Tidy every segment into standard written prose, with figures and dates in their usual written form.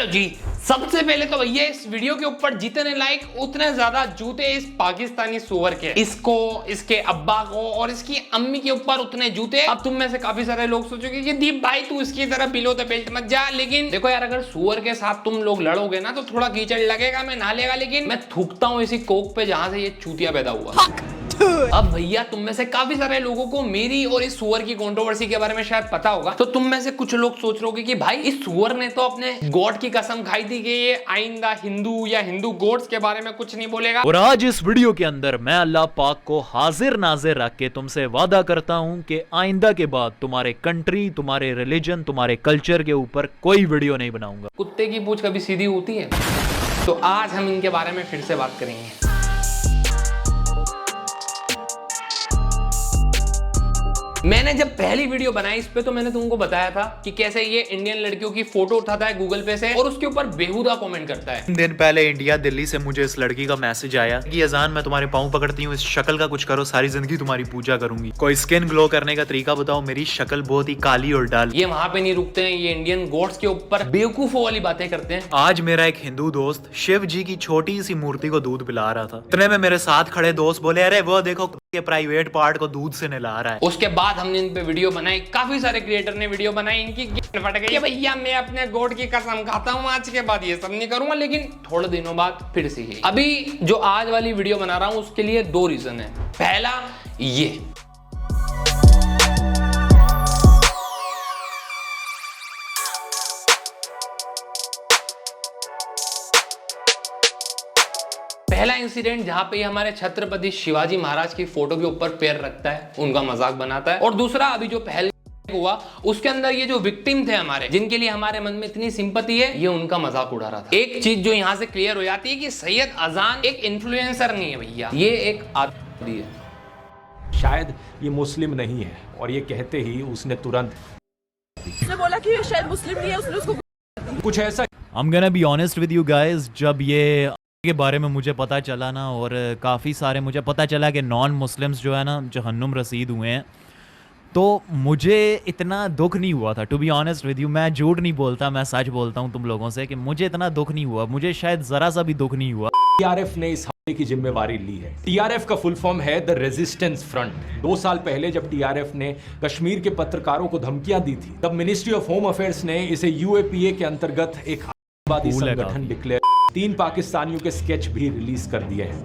जी सबसे पहले तो भैया इस वीडियो के ऊपर जितने लाइक उतने ज्यादा जूते इस पाकिस्तानी सुअर के, इसको, इसके अब्बा को और इसकी अम्मी के ऊपर उतने जूते। अब तुम में से काफी सारे लोग सोचोगे कि दीप भाई तू इसकी तरह बिलो द बेल्ट मत जा, लेकिन देखो यार अगर सुअर के साथ तुम लोग लड़ोगे ना तो थोड़ा कीचड़ लगेगा, मैं नहा लेगा, लेकिन मैं थूकता हूँ इसी कोक पे जहां से ये चूतिया पैदा हुआ। अब भैया तुम में से काफी सारे लोगों को मेरी और इस सुअर की कंट्रोवर्सी के बारे में शायद पता होगा, तो तुम में से कुछ लोग सोच रहे हो कि भाई इस सुअर ने तो अपने गॉड की कसम खाई थी कि ये आइंदा हिंदू या हिंदू गॉड्स के बारे में कुछ नहीं बोलेगा। और आज इस वीडियो के अंदर मैं अल्लाह पाक को हाजिर नाजिर रख के तुमसे वादा करता हूं कि आइंदा के बाद तुम्हारे कंट्री, तुम्हारे रिलीजन, तुम्हारे कल्चर के ऊपर कोई वीडियो नहीं बनाऊंगा। कुत्ते की पूंछ कभी सीधी होती है? तो आज हम इनके बारे में फिर से बात करेंगे। मैंने जब पहली वीडियो बनाई इस पे तो मैंने तुमको बताया था कि कैसे ये इंडियन लड़कियों की फोटो उठाता है गूगल पे से और उसके ऊपर बेहुदा कमेंट करता है। दिन पहले इंडिया दिल्ली से मुझे इस लड़की का मैसेज आया कि अजान मैं तुम्हारे पाँव पकड़ती हूँ, इस शक्ल का कुछ करो, सारी जिंदगी तुम्हारी पूजा करूंगी, कोई स्किन ग्लो करने का तरीका बताओ, मेरी शक्ल बहुत ही काली और डाल। ये वहां पे नहीं रुकते हैं, ये इंडियन गॉड्स के ऊपर बेवकूफों वाली बातें करते हैं। आज मेरा एक हिंदू दोस्त शिव जी की छोटी सी मूर्ति को दूध पिला रहा था, इतने में मेरे साथ खड़े दोस्त बोले अरे वो देखो के प्राइवेट पार्ट को दूध से नहला रहा है। उसके बाद हमने इन पे वीडियो बनाई, काफी सारे क्रिएटर ने वीडियो बनाई, इनकी गिफ्ट फट गई। भैया मैं अपने गॉड की कसम खाता हूँ आज के बाद ये सब नहीं करूंगा, लेकिन थोड़े दिनों बाद फिर से ही। अभी जो आज वाली वीडियो बना रहा हूँ उसके लिए दो रीजन है। पहला ये पहला इंसिडेंट जहां पे हमारे छत्रपति शिवाजी महाराज की फोटो के ऊपर पैर रखता है, उनका मजाक बनाता है। और दूसरा अभी जो पहले हुआ उसके अंदर ये जो विक्टिम थे हमारे, जिनके लिए हमारे मन में इतनी सिंपैथी है, ये उनका मजाक उड़ा रहा था। एक चीज जो यहां से क्लियर हो जाती है कि सैयद अजान एक इन्फ्लुएंसर नहीं है भैया, ये एक आदमी है। शायद ये मुस्लिम नहीं है और ये कहते ही उसने तुरंत बोला कि शायद मुस्लिम नहीं है, उसने उसको कुछ ऐसा। I'm gonna be honest with you guys, जब ये के बारे में मुझे पता चला ना, और काफ़ी सारे मुझे पता चला कि नॉन मुस्लिम्स जो है ना जहन्नुम रसीद हुए हैं, तो मुझे इतना दुख नहीं हुआ था। To be honest with you, मैं झूठ नहीं बोलता, मैं सच बोलता हूँ तुम लोगों से कि मुझे इतना दुख नहीं हुआ, मुझे शायद ज़रा सा भी दुख नहीं हुआ। टीआरएफ ने इस हमले की जिम्मेवारी ली है। टीआरएफ का फुल फॉर्म है द रेजिस्टेंस फ्रंट। 2 साल पहले जब टीआरएफ ने कश्मीर के पत्रकारों को धमकियां दी थी, तब मिनिस्ट्री ऑफ होम अफेयर्स ने इसे यूएपीए के अंतर्गत एक आतंकवादी संगठन डिक्लेयर। 3 पाकिस्तानियों के स्केच भी रिलीज कर दिए हैं।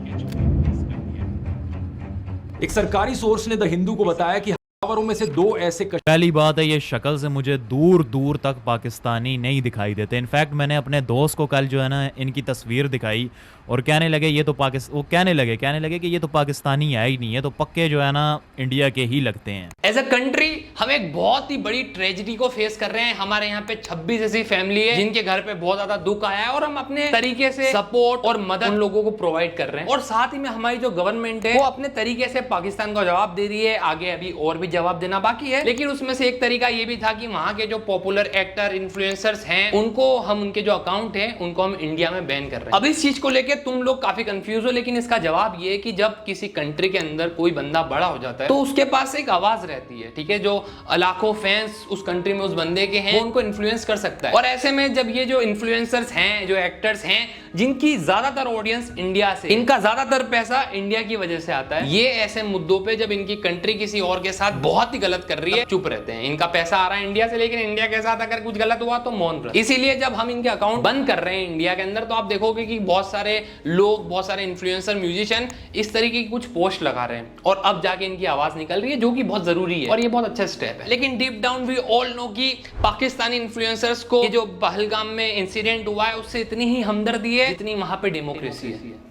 एक सरकारी सोर्स ने द हिंदू को बताया कि हमलावरों में से 2 ऐसे पहली बात है, ये शक्ल से मुझे दूर दूर तक पाकिस्तानी नहीं दिखाई देते। इनफैक्ट मैंने अपने दोस्त को कल जो है ना इनकी तस्वीर दिखाई और कहने लगे ये तो वो कहने लगे कि ये तो पाकिस्तानी है ही नहीं, है तो पक्के जो है ना इंडिया के ही लगते हैं। एज अ कंट्री हम एक बहुत ही बड़ी ट्रेजेडी को फेस कर रहे हैं। हमारे यहाँ पे 26 ऐसी फैमिली है जिनके घर पे बहुत ज्यादा दुख आया है और हम अपने तरीके से सपोर्ट और मदद उन लोगों को प्रोवाइड कर रहे हैं। और साथ ही में हमारी जो गवर्नमेंट है वो अपने तरीके से पाकिस्तान को जवाब दे रही है। आगे अभी और भी जवाब देना बाकी है, लेकिन उसमें से एक तरीका ये भी था कि वहां के जो पॉपुलर एक्टर इन्फ्लुएंसर्स हैं उनको हम, उनके जो अकाउंट है उनको हम इंडिया में बैन कर रहे हैं। अब इस चीज को लेकर तुम लोग काफी कंफ्यूज हो, लेकिन इसका जवाब ये है कि जब किसी कंट्री के अंदर कोई बंदा बड़ा हो जाता है तो उसके पास एक आवाज रहती है, ठीक है, जो लाखों फैंस उस कंट्री में उस बंदे के हैं वो उनको इन्फ्लुएंस कर सकता है। और ऐसे में जब ये जो इन्फ्लुएंसर्स हैं, जो एक्टर्स हैं, जिनकी ज्यादातर ऑडियंस इंडिया से, इनका ज्यादातर पैसा इंडिया की वजह से आता है, ये ऐसे मुद्दों पे जब इनकी कंट्री किसी और के साथ बहुत ही गलत कर रही है चुप रहते हैं। इनका पैसा आ रहा है इंडिया से, लेकिन इंडिया के साथ अगर कुछ गलत हुआ तो मौन रहे। इसीलिए जब हम इनके अकाउंट बंद कर रहे हैं इंडिया के अंदर तो आप देखोगे कि बहुत सारे लोग, बहुत सारे इन्फ्लुएंसर, म्यूजिशियन इस तरीके की कुछ पोस्ट लगा रहे हैं और अब जाके इनकी आवाज निकल रही है, जो कि बहुत जरूरी है और ये बहुत अच्छा स्टेप है। लेकिन deep down we all know कि पाकिस्तानी इन्फ्लुएंसर्स को ये जो पहलगाम में इंसिडेंट हुआ है उससे इतनी ही हमदर्दी है जितनी वहां पे डेमोक्रेसी है।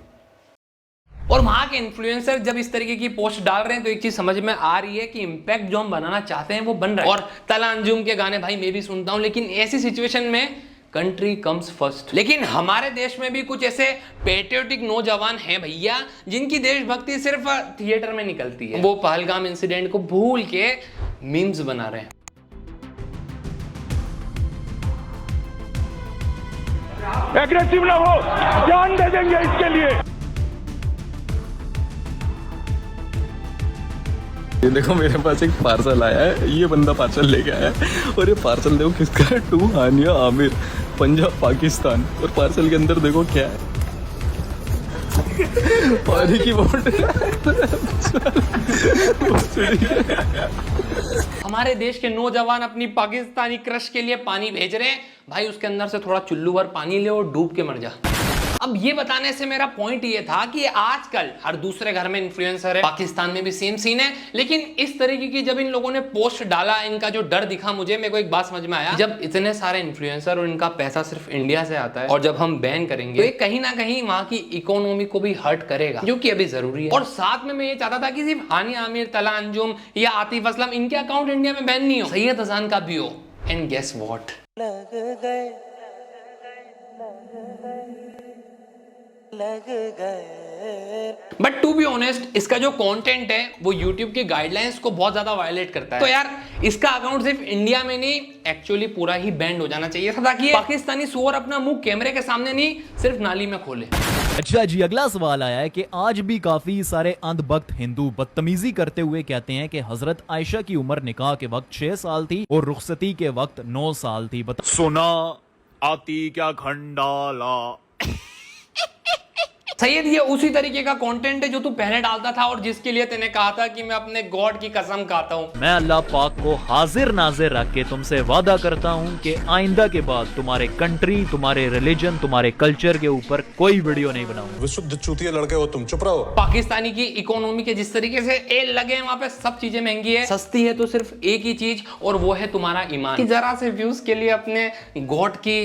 और वहां के इन्फ्लुएंसर जब इस तरीके की पोस्ट डाल रहे हैं तो एक चीज समझ में आ रही है कि इंपैक्ट जो हम बनाना चाहते हैं वो बन रहा है। और तला अंजुम के गाने भाई मैं भी सुनता हूं, लेकिन ऐसी सिचुएशन में कंट्री कम्स फर्स्ट। लेकिन हमारे देश में भी कुछ ऐसे पेट्रियोटिक नौजवान हैं भैया जिनकी देशभक्ति सिर्फ थिएटर में निकलती है। वो पहलगाम इंसिडेंट को भूल के मीम्स बना रहे हैं। एग्रेसिव ना हो, जान दे देंगे इसके लिए। ये देखो मेरे पास एक पार्सल आया है, ये बंदा पार्सल लेके आया है और ये पार्सल देखो किसका है, टू हानिया आमिर, पंजाब पाकिस्तान। और पार्सल के अंदर देखो क्या है, पानी की बोतल। हमारे देश के नौजवान अपनी पाकिस्तानी क्रश के लिए पानी भेज रहे हैं, भाई उसके अंदर से थोड़ा चुल्लू भर पानी ले और डूब के मर जा। अब ये बताने से मेरा पॉइंट ये था कि आजकल हर दूसरे घर में इन्फ्लुएंसर है, पाकिस्तान में भी सेम सीन है। लेकिन इस तरीके की जब इन लोगों ने पोस्ट डाला, इनका जो डर दिखा मुझे, मेरे को एक बात समझ में आया, जब इतने सारे इन्फ्लुएंसर और इनका पैसा सिर्फ इंडिया से आता है और जब हम बैन करेंगे तो ये कहीं ना कहीं वहां की इकोनॉमी को भी हर्ट करेगा, जो कि अभी जरूरी है। और साथ में मैं ये चाहता था कि सिर्फ हानिया आमिर, तला अंजुम या आतिफ असलम, इनके अकाउंट इंडिया में बैन नहीं हो, सैयद अजान का भी हो। And guess what, but to be honest इसका जो कंटेंट है वो यूट्यूब की गाइडलाइंस को बहुत ज्यादा वायलेट करता है। तो यार इसका अकाउंट सिर्फ इंडिया में नहीं, एक्चुअली पूरा ही बैंड हो जाना चाहिए था, ताकि पाकिस्तानी सुअर अपना मुंह कैमरे के सामने नहीं सिर्फ नाली में खोले। अच्छा जी, अगला सवाल आया है कि आज भी काफी सारे अंधभक्त हिंदू बदतमीजी करते हुए कहते हैं कि हजरत आयशा की उम्र निकाह के वक्त 6 साल थी और रुखसती के वक्त 9 साल थी। सुना आती क्या खंडाला। सैयद ये उसी तरीके का कंटेंट है जो तू पहले डालता था और जिसके लिए तूने कहा था कि मैं अपने गॉड की कसम खाता हूँ। मैं अल्लाह पाक को हाजिर नाजिर रख के तुमसे वादा करता हूँ कि आइंदा के बाद तुम्हारे कंट्री, तुम्हारे रिलीजन, तुम्हारे कल्चर के ऊपर कोई वीडियो नहीं बनाऊंगा। विशुद्ध चूतिया लड़के हो तुम, चुप रहो। पाकिस्तानी की इकोनॉमी के जिस तरीके से ए लगे हैं, वहाँ पे सब चीजें महंगी है, सस्ती है तो सिर्फ एक ही चीज और वो है तुम्हारा ईमान। कि जरा से व्यूज के लिए अपने गॉड की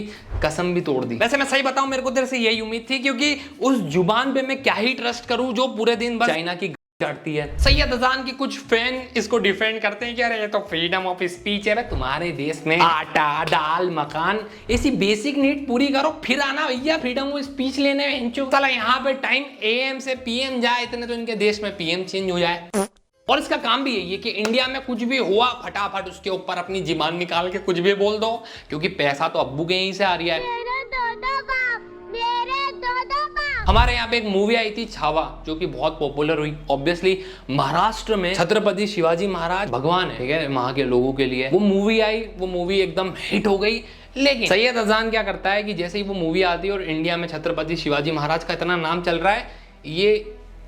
कसम भी तोड़ दी। वैसे मैं सही बताऊं, मेरे को तेरे से यही उम्मीद थी, क्योंकि उस जुबान पे मैं क्या ही ट्रस्ट करूं जो पूरे दिन बस चाइना की चढ़ती है। सैयद अजान के कुछ फैन इसको डिफेंड करते हैं कि अरे ये तो फ्रीडम ऑफ स्पीच है। तुम्हारे देश में आटा, दाल, मकान, ऐसी बेसिक नीड पूरी करो, फिर आना भैया फ्रीडम ऑफ स्पीच लेने। चला यहाँ पे टाइम AM से PM जाए, इतने तो इनके देश में PM चेंज हो जाए। और इसका काम भी यही है कि इंडिया में कुछ भी हुआ फटाफट उसके ऊपर अपनी जीमान निकाल के कुछ भी बोल दो, क्योंकि पैसा तो अब्बू के यहीं से आ रही है। हमारे यहाँ पे एक मूवी आई थी छावा, जो कि बहुत पॉपुलर हुई। ऑब्वियसली महाराष्ट्र में छत्रपति शिवाजी महाराज भगवान है, ठीक है, वहां के लोगों के लिए वो मूवी आई, वो मूवी एकदम हिट हो गई। लेकिन सैयद अजान क्या करता है कि जैसे ही वो मूवी आती है और इंडिया में छत्रपति शिवाजी महाराज का इतना नाम चल रहा है, ये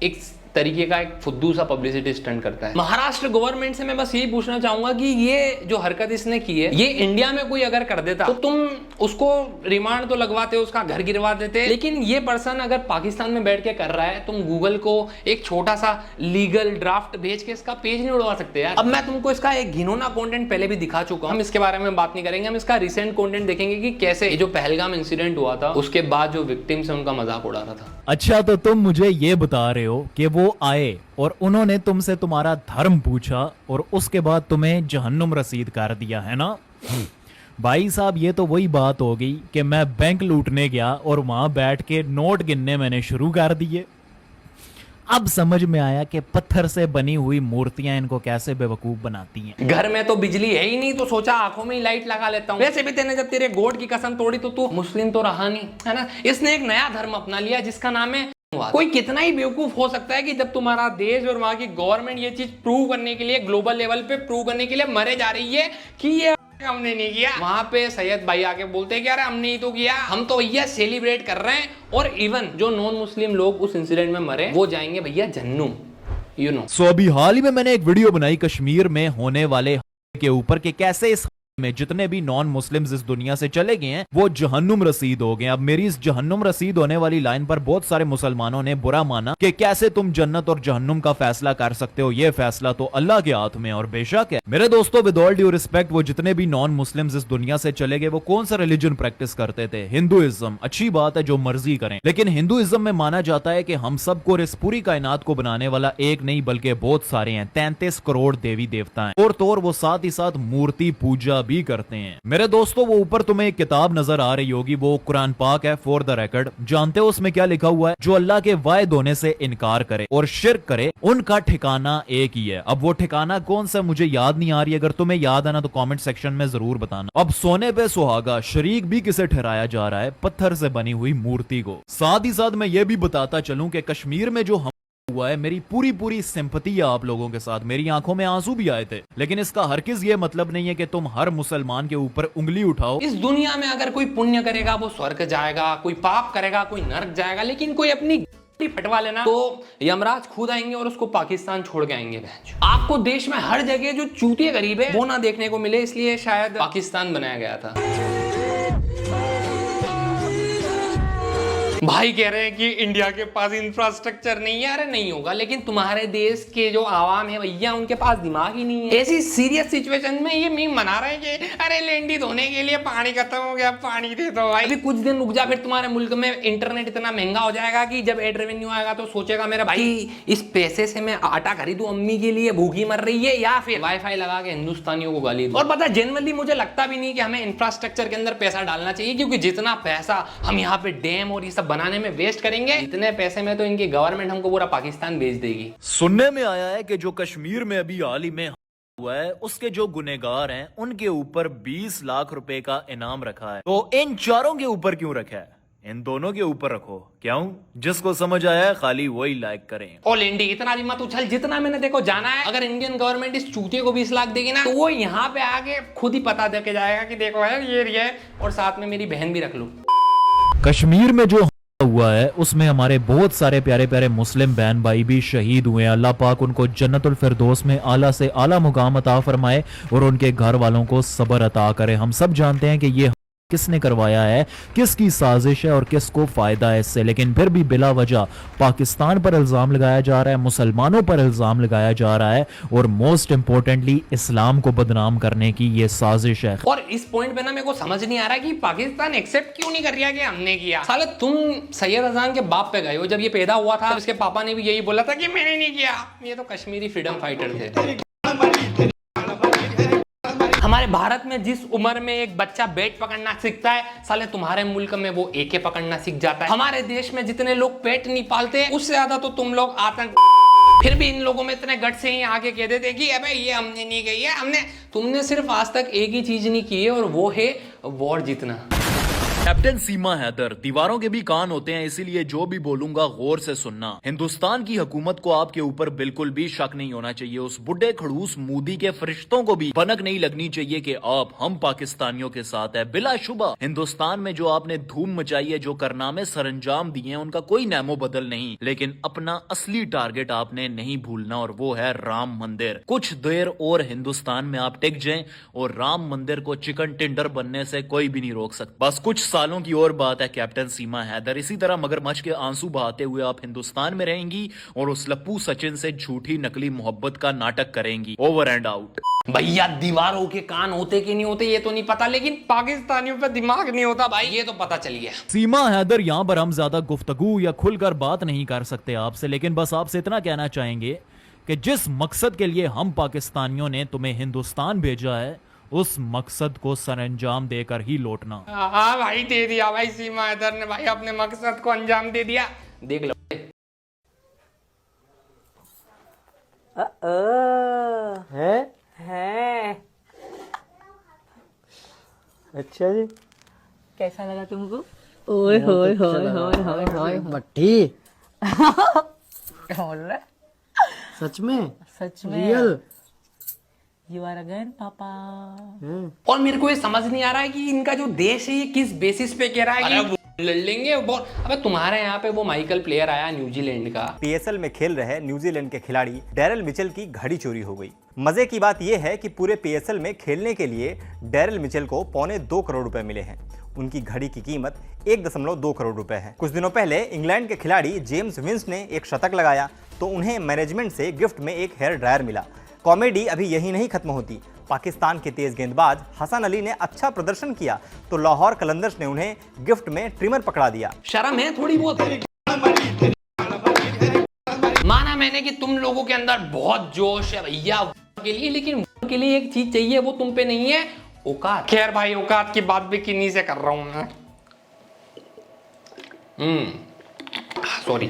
एक तरीके का एक फुद्दू सा पब्लिसिटी स्टंट करता है। महाराष्ट्र गवर्नमेंट से मैं बस यही पूछना चाहूंगा कि ये जो हरकत इसने की है, ये इंडिया में कोई अगर कर देता तो तुम उसको रिमांड तो लगवाते, उसका घर गिरवा देते, लेकिन ये पर्सन अगर पाकिस्तान में बैठ के कर रहा है, तुम गूगल को एक छोटा सा लीगल ड्राफ्ट भेज के इसका पेज नहीं उड़वा सकते यार। अब मैं तुमको इसका एक घिनौना कंटेंट पहले भी दिखा चुका हूं, हम इसके बारे में बात नहीं करेंगे, हम इसका रिसेंट कंटेंट देखेंगे कि कैसे जो पहलगाम इंसिडेंट हुआ था उसके बाद जो विक्टिम्स है उनका मजाक उड़ा रहा था। अच्छा, तो तुम मुझे ये बता रहे हो कि वो आए और उन्होंने तुमसे तुम्हारा धर्म पूछा और उसके बाद तुम्हें जहन्नुम रसीद कर दिया, है ना? भाई साहब, ये तो वही बात हो गई कि मैं बैंक लूटने गया और वहां बैठ के नोट गिनने मैंने शुरू कर दिए। अब समझ में आया कि पत्थर से बनी हुई मूर्तियां इनको कैसे बेवकूफ बनाती हैं। घर में तो बिजली है ही नहीं, तो सोचा आंखों में ही लाइट लगा लेता हूँ। वैसे भी तेने जब तेरे गॉड की कसम तोड़ी तो तू मुस्लिम तो रहा नहीं, है ना? इसने एक नया धर्म अपना लिया जिसका नाम है। कोई कितना ही बेवकूफ हो सकता है कि जब तुम्हारा देश और वहां की गवर्नमेंट ये चीज प्रूव करने के लिए, ग्लोबल लेवल पे प्रूव करने के लिए मरे जा रही है कि ये हमने नहीं किया, वहां पे सैयद भाई आके बोलते हैं कि अरे हमने ही तो किया, हम तो भैया सेलिब्रेट कर रहे हैं। और इवन जो नॉन मुस्लिम लोग उस इंसिडेंट में मरे वो जाएंगे भैया जहन्नुम, यू नो। सो अभी हाल ही में मैंने एक वीडियो बनाई कश्मीर में होने वाले के ऊपर कि कैसे इस में जितने भी नॉन मुस्लिम्स इस दुनिया से चले गए हैं वो जहन्नुम रसीद हो गए। अब मेरी इस जहन्नुम रसीद होने वाली लाइन पर बहुत सारे मुसलमानों ने बुरा माना कि कैसे तुम जन्नत और जहन्नुम का फैसला कर सकते हो, ये फैसला तो अल्लाह के हाथ में। और बेशक है मेरे दोस्तों, विद ऑल ड्यू रिस्पेक्ट, वो जितने भी नॉन मुस्लिम्स इस दुनिया से चले गए वो कौन सा रिलीजन प्रैक्टिस करते थे? हिंदुइज्म। अच्छी बात है, जो मर्जी करें, लेकिन हिंदुइज्म में माना जाता है कि हम सबको और इस पूरी कायनात को बनाने वाला एक नहीं बल्कि बहुत सारे हैं, 33 करोड़ देवी देवता हैं, और तो और वो साथ ही साथ मूर्ति पूजा भी करते हैं। मेरे दोस्तों, वो ऊपर तुम्हें एक किताब नजर आ रही होगी, वो कुरान पाक है। फॉर द रिकॉर्ड, जानते हो उसमें क्या लिखा हुआ है? जो अल्लाह के वायद होने से इनकार करे और शिर्क करे, उनका ठिकाना एक ही है। अब वो ठिकाना कौन सा मुझे याद नहीं आ रही, अगर तुम्हें याद आना तो कमेंट सेक्शन में जरूर बताना। अब सोने पे सुहागा, शरीक भी किसे ठहराया जा रहा है? पत्थर से बनी हुई मूर्ति को। साथ ही साथ मैं ये भी बताता चलूं कि कश्मीर में जो हुआ है, मेरी पूरी पूरी सिंपैथी है आप लोगों के साथ, मेरी आंखों में आंसू भी आए थे, लेकिन इसका हरगिज ये मतलब नहीं है कि तुम हर मुसलमान के ऊपर उंगली उठाओ। इस दुनिया में अगर कोई पुण्य करेगा वो स्वर्ग जाएगा, कोई पाप करेगा कोई नरक जाएगा, लेकिन कोई अपनी फटवा लेना तो यमराज खुद आएंगे और उसको पाकिस्तान छोड़ के आएंगे। आपको देश में हर जगह जो चूतिए गरीब है वो ना देखने को मिले, इसलिए शायद पाकिस्तान बनाया गया था। भाई कह रहे हैं कि इंडिया के पास इंफ्रास्ट्रक्चर नहीं है। अरे नहीं होगा, लेकिन तुम्हारे देश के जो आवाम है भैया उनके पास दिमाग ही नहीं है। ऐसी सीरियस सिचुएशन में ये मीम मना रहे हैं कि अरे लेंडी धोने के लिए पानी खत्म हो गया, पानी दे दो भाई। अभी कुछ दिन रुक जा, फिर तुम्हारे मुल्क में इंटरनेट इतना महंगा हो जाएगा कि जब एड रेवेन्यू आएगा तो सोचेगा मेरा भाई इस पैसे से मैं आटा खरीदूं अम्मी के लिए, भूखी मर रही है, या फिर वाईफाई लगा के हिंदुस्तानियों को गाली दूं। और पता है जनरली मुझे लगता भी नहीं कि हमें इंफ्रास्ट्रक्चर के अंदर पैसा डालना चाहिए, क्योंकि जितना पैसा हम यहाँ पे डैम और ये सब बनाने में वेस्ट करेंगे, इतने पैसे में तो इनकी गवर्नमेंट हमको पूरा पाकिस्तान भेज देगी। सुनने में आया है कि जो कश्मीर में अभी हाल ही में हुआ है उसके जो गुनहगार हैं उनके ऊपर 20 लाख रुपए का इनाम रखा है। तो इन चारों के ऊपर क्यों रखा है? इन दोनों के ऊपर रखो। क्यों? जिसको समझ आया है खाली वही लाइक करें। ऑल इंडिया इतना भी मत उछल, जितना मैंने देखो जाना है। अगर इंडियन गवर्नमेंट इस चूतिए को 20 लाख देगी ना तो वो यहाँ पे आके खुद ही पता दे के जाएगा कि देखो है ये एरिया है, और साथ में मेरी बहन भी रख लो। कश्मीर में जो हुआ है उसमें हमारे बहुत सारे प्यारे प्यारे मुस्लिम बहन भाई भी शहीद हुए हैं। अल्लाह पाक उनको जन्नतुल फिरदौस में आला से आला मुकाम अता फरमाए और उनके घर वालों को सब्र अता करे। हम सब जानते हैं कि ये किसने करवाया है, किसकी साजिश है और किसको फायदा है इससे, लेकिन फिर भी बिला वजह पाकिस्तान पर इल्जाम लगाया जा रहा है, मुसलमानों पर इल्जाम लगाया जा रहा है, और मोस्ट इंपॉर्टेंटली इस्लाम को बदनाम करने की ये साजिश है। और इस पॉइंट पे ना मेरे को समझ नहीं आ रहा कि पाकिस्तान एक्सेप्ट क्यों नहीं कर रहा कि हमने किया। साले तुम सैयद अजान के बाप पे गए हो, जब ये पैदा हुआ था उसके पापा ने भी यही बोला था कि मैंने नहीं किया। ये तो कश्मीरी फ्रीडम फाइटर थे। हमारे भारत में जिस उम्र में एक बच्चा बैट पकड़ना सीखता है, साले तुम्हारे मुल्क में वो एके पकड़ना सीख जाता है। हमारे देश में जितने लोग पेट नहीं पालते उससे ज्यादा तो तुम लोग आतंक। फिर भी इन लोगों में इतने गट से ही आके कह देते कि अबे ये हमने नहीं कही है, तुमने सिर्फ आज तक एक ही चीज नहीं की है और वो है वॉर जीतना। कैप्टन सीमा हैदर, दीवारों के भी कान होते हैं, इसीलिए जो भी बोलूंगा गौर से सुनना। हिंदुस्तान की हुकूमत को आपके ऊपर बिल्कुल भी शक नहीं होना चाहिए। उस बुढ़े खड़ूस मोदी के फरिश्तों को भी भनक नहीं लगनी चाहिए कि आप हम पाकिस्तानियों के साथ है। बिलाशुबा हिंदुस्तान में जो आपने धूम मचाई है, जो कारनामे सरंजाम दिए हैं, उनका कोई नैमो बदल नहीं, लेकिन अपना असली टारगेट आपने नहीं भूलना और वो है राम मंदिर। कुछ देर और हिंदुस्तान में आप टिक जाएं और राम मंदिर को चिकन टिंडर बनने से कोई भी नहीं रोक सकता। बस कुछ सालों की और बात है कैप्टन सीमा हैदर। इसी तरह मगरमच्छ के आंसू बहाते हुए आप हिंदुस्तान में रहेंगी और उस लप्पू सचिन से झूठी नकली मोहब्बत का नाटक करेंगी। Over and out. भैया दीवारों के कान होते कि नहीं होते ये तो नहीं पता, लेकिन पाकिस्तानियों पे दिमाग नहीं होता भाई, ये तो पता चल गया। सीमा हैदर, यहाँ पर हम ज्यादा गुफ्तगू या खुलकर बात नहीं कर सकते आपसे, लेकिन बस आपसे इतना कहना चाहेंगे कि जिस मकसद के लिए हम पाकिस्तानियों ने तुम्हें हिंदुस्तान भेजा है उस मकसद को सरअंजाम देकर ही लौटना। हाँ भाई दे दिया भाई, सीमा हैदर ने भाई अपने मकसद को अंजाम दे दिया। देख लो है। अच्छा जी, कैसा लगा तुमको? ओए होए होए होए होए होए मट्टी। क्या बोल रहा है? सच में? सच में रियल? You are again पापा। और मेरे को ये समझ नहीं आ रहा है कि इनका जो देश है ये किस बेसिस पे कह रहा है कि लड़ लेंगे। अबे तुम्हारे यहाँ पे वो माइकल प्लेयर आया न्यूजीलैंड का, पीएसएल में खेल रहे न्यूजीलैंड के खिलाड़ी डैरल मिचेल की घड़ी चोरी हो गई। मजे की बात यह है कि पूरे पीएसएल में खेलने के लिए डैरल मिचेल को 2.25 करोड़ रुपए मिले हैं। उनकी घड़ी की कीमत 1.2 करोड़ रुपए है। कुछ दिनों पहले इंग्लैंड के खिलाड़ी जेम्स विंस ने एक शतक लगाया तो उन्हें मैनेजमेंट से गिफ्ट में एक हेयर ड्रायर मिला। कॉमेडी अभी यही नहीं खत्म होती। पाकिस्तान के तेज गेंदबाज हसन अली ने अच्छा प्रदर्शन किया तो लाहौर कलंदर्स ने उन्हें गिफ्ट में ट्रिमर पकड़ा दिया। शर्म है थोड़ी बहुत? माना मैंने कि तुम लोगों के अंदर बहुत जोश है भैया के लिए, लेकिन के लिए एक चीज चाहिए, वो तुम पे नहीं है, औकात। खैर भाई औकात की बात भी किन्हीं से कर रहा हूं मैं। सॉरी।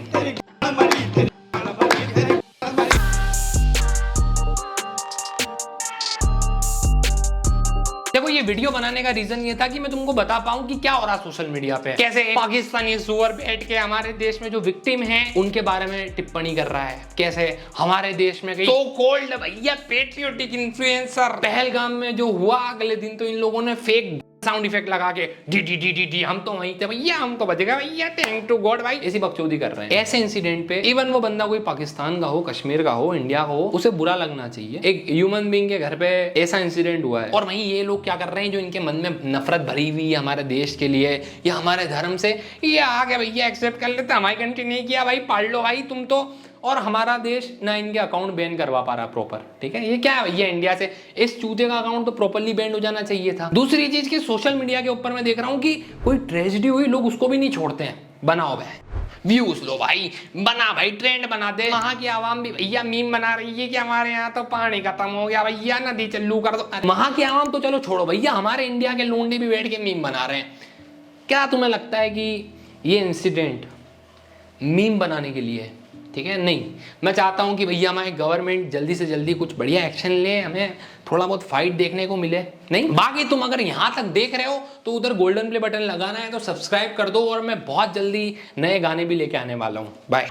देखो ये ये वीडियो बनाने का रीजन ये था कि मैं तुमको बता पाऊं कि क्या हो रहा सोशल मीडिया पे, कैसे पाकिस्तानी सुअर बैठ के हमारे देश में जो विक्टिम हैं उनके बारे में टिप्पणी कर रहा है, कैसे हमारे देश में सो कॉल्ड भैया पेट्रियोटिक इन्फ्लुएंसर पहलगाम में जो हुआ, अगले दिन तो इन लोगों ने फेक साउंड इफेक्ट लगा के D D D D D हम तो वहीं थे भैया, हम तो बच गए भैया, थैंक टू गॉड भाई, ऐसी बकचोदी कर रहे हैं। ऐसे इंसिडेंट पे इवन वो बंदा कोई पाकिस्तान का हो, कश्मीर का हो, इंडिया का हो, उसे बुरा लगना चाहिए। एक ह्यूमन बीइंग के घर पे ऐसा इंसिडेंट हुआ है और वहीं ये लोग क्या कर रहे हैं, जो इनके मन में नफरत भरी हुई है हमारे देश के लिए या हमारे धर्म से, ये आ गया भैया एक्सेप्ट कर लेते, हमारी कंट्री नहीं किया भाई, पाल लो भाई तुम तो, और हमारा देश ना इनके अकाउंट बैन करवा पा रहा प्रॉपर। ठीक है, ये क्या है भैया, इंडिया से इस चूते का अकाउंट तो प्रॉपर्ली बैन हो जाना चाहिए था। दूसरी चीज की सोशल मीडिया के ऊपर मैं देख रहा हूं कि कोई ट्रेजेडी हुई, लोग उसको भी नहीं छोड़ते हैं, बनाओ भाई व्यूज लो भाई, बना भाई ट्रेंड बना दे। वहां की आवाम भी भैया मीम बना रही है कि हमारे यहाँ तो पानी खत्म हो गया भैया, नदी चालू कर दो। वहां की आवाम तो चलो छोड़ो भैया, हमारे इंडिया के लोंडे भी बैठ के मीम बना रहे हैं। क्या तुम्हें लगता है कि ये इंसिडेंट मीम बनाने के लिए है? ठीक है, नहीं, मैं चाहता हूं कि भैया हमारे गवर्नमेंट जल्दी से जल्दी कुछ बढ़िया एक्शन ले, हमें थोड़ा बहुत फाइट देखने को मिले। नहीं, बाकी तुम अगर यहां तक देख रहे हो तो उधर गोल्डन प्ले बटन लगाना है तो सब्सक्राइब कर दो, और मैं बहुत जल्दी नए गाने भी लेके आने वाला हूं। बाय।